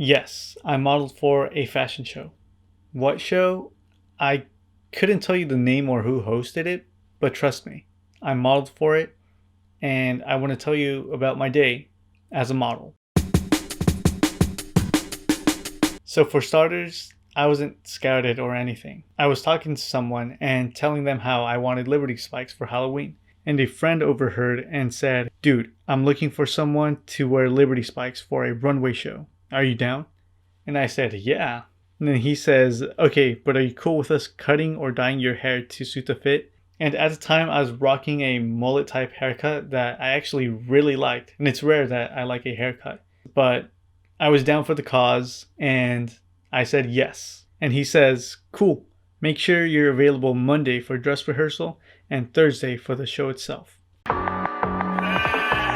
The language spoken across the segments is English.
Yes, I modeled for a fashion show. What show? I couldn't tell you the name or who hosted it, but trust me, I modeled for it, and I want to tell you about my day as a model. So for starters, I wasn't scouted or anything. I was talking to someone and telling them how I wanted Liberty spikes for Halloween. And a friend overheard and said, "Dude, I'm looking for someone to wear Liberty spikes for a runway show. Are you down?" And I said, "Yeah." And then he says, "Okay, but are you cool with us cutting or dyeing your hair to suit the fit?" And at the time, I was rocking a mullet type haircut that I actually really liked. And it's rare that I like a haircut. But I was down for the cause and I said yes. And he says, "Cool. Make sure you're available Monday for dress rehearsal and Thursday for the show itself."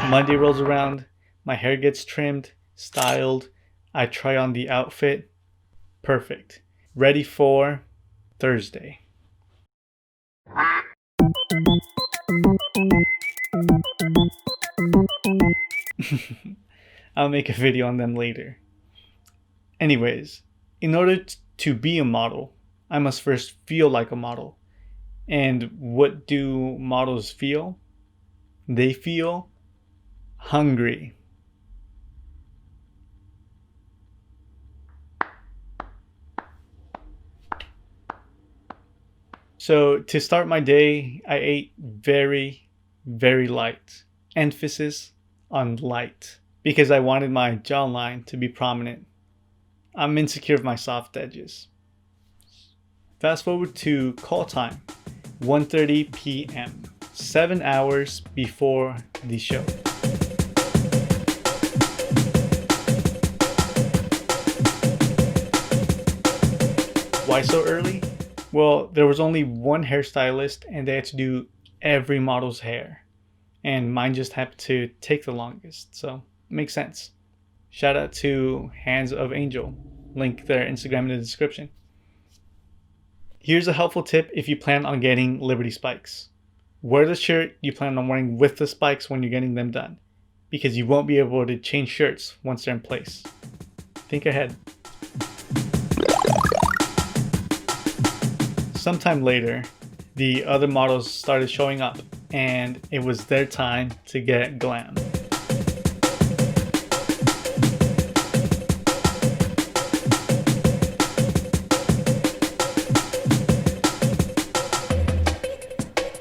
Monday rolls around, my hair gets trimmed, styled, I try on the outfit. Perfect. Ready for Thursday. I'll make a video on them later. Anyways, in order to be a model, I must first feel like a model. And what do models feel? They feel hungry. So to start my day, I ate very, very light. Emphasis on light. Because I wanted my jawline to be prominent. I'm insecure of my soft edges. Fast forward to call time. 1:30 p.m. 7 hours before the show. Why so early? Well, there was only one hairstylist and they had to do every model's hair. And mine just happened to take the longest, so it makes sense. Shout out to Hands of Angel. Link their Instagram in the description. Here's a helpful tip if you plan on getting Liberty spikes. Wear the shirt you plan on wearing with the spikes when you're getting them done, because you won't be able to change shirts once they're in place. Think ahead. Sometime later, the other models started showing up, and it was their time to get glam.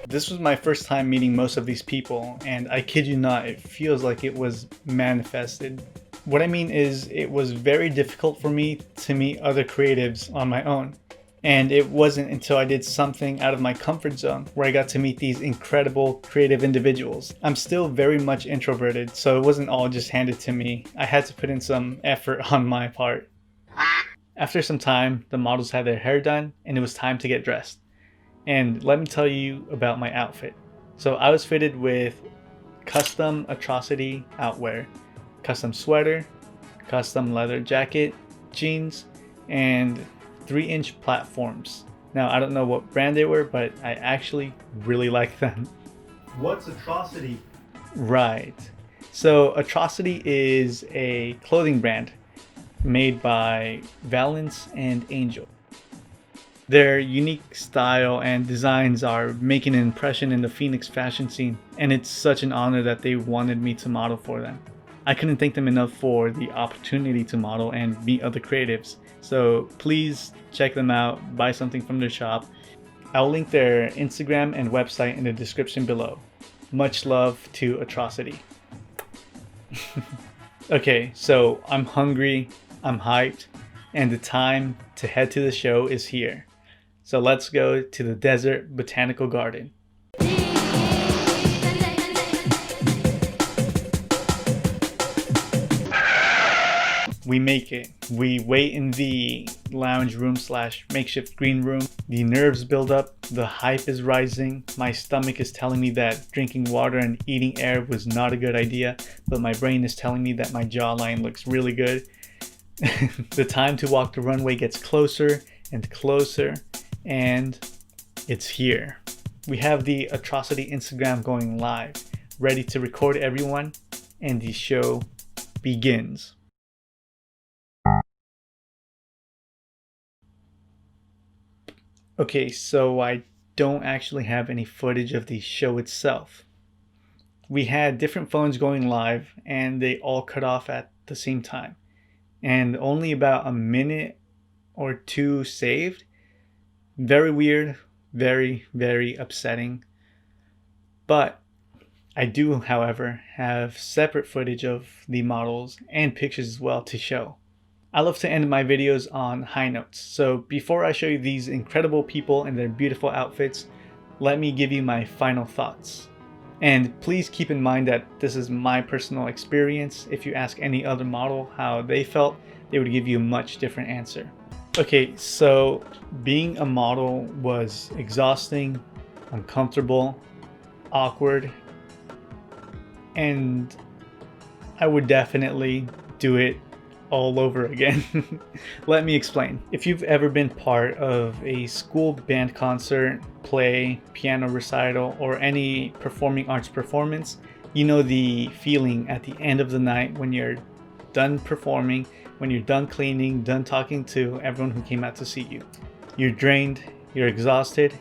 This was my first time meeting most of these people, and I kid you not, it feels like it was manifested. What I mean is, it was very difficult for me to meet other creatives on my own. And it wasn't until I did something out of my comfort zone where I got to meet these incredible creative individuals. I'm still very much introverted, so it wasn't all just handed to me. I had to put in some effort on my part. After some time, the models had their hair done and it was time to get dressed. And let me tell you about my outfit. So I was fitted with custom Atrociity outwear, custom sweater, custom leather jacket, jeans, and 3-inch platforms. Now, I don't know what brand they were, but I actually really like them. What's Atrociity? Right. So Atrociity is a clothing brand made by Valence and Angel. Their unique style and designs are making an impression in the Phoenix fashion scene, and it's such an honor that they wanted me to model for them. I couldn't thank them enough for the opportunity to model and meet other creatives. So please check them out, buy something from their shop. I'll link their Instagram and website in the description below. Much love to Atrociity. Okay, so I'm hungry, I'm hyped, and the time to head to the show is here. So let's go to the Desert Botanical Garden. We make it. We wait in the lounge room / makeshift green room. The nerves build up. The hype is rising. My stomach is telling me that drinking water and eating air was not a good idea, but my brain is telling me that my jawline looks really good. The time to walk the runway gets closer and closer, and it's here. We have the Atrociity Instagram going live, ready to record everyone, and the show begins. Okay, so I don't actually have any footage of the show itself. We had different phones going live and they all cut off at the same time. And only about a minute or two saved. Very weird, very, very upsetting. But I do, however, have separate footage of the models and pictures as well to show. I love to end my videos on high notes, so before I show you these incredible people and their beautiful outfits, let me give you my final thoughts. And please keep in mind that this is my personal experience. If you ask any other model how they felt, they would give you a much different answer. Okay, so being a model was exhausting, uncomfortable, awkward, and I would definitely do it all over again. Let me explain. If you've ever been part of a school band concert, play, piano recital, or any performing arts performance, you know the feeling at the end of the night when you're done performing, when you're done cleaning, done talking to everyone who came out to see you. You're drained, you're exhausted,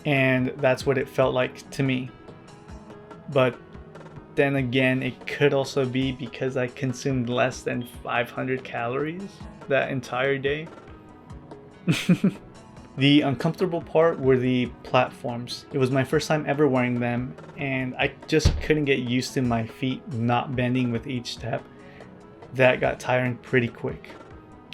and that's what it felt like to me. But then again, it could also be because I consumed less than 500 calories that entire day. The uncomfortable part were the platforms. It was my first time ever wearing them, and I just couldn't get used to my feet not bending with each step. That got tiring pretty quick.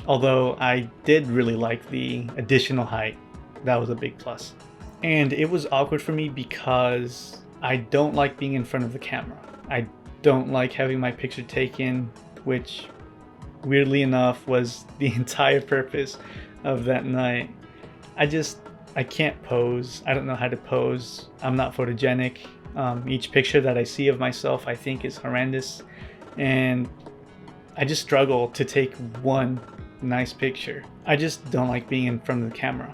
Although I did really like the additional height. That was a big plus. And it was awkward for me because I don't like being in front of the camera. I don't like having my picture taken, which weirdly enough was the entire purpose of that night. I can't pose. I don't know how to pose. I'm not photogenic. Each picture that I see of myself I think is horrendous, and I just struggle to take one nice picture. I just don't like being in front of the camera.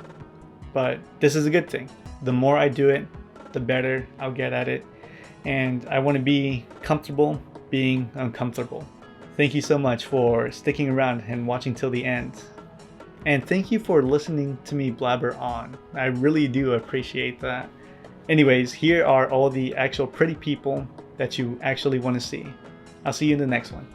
But this is a good thing. The more I do it, the better I'll get at it. And I want to be comfortable being uncomfortable. Thank you so much for sticking around and watching till the end. And thank you for listening to me blabber on. I really do appreciate that. Anyways, here are all the actual pretty people that you actually want to see. I'll see you in the next one.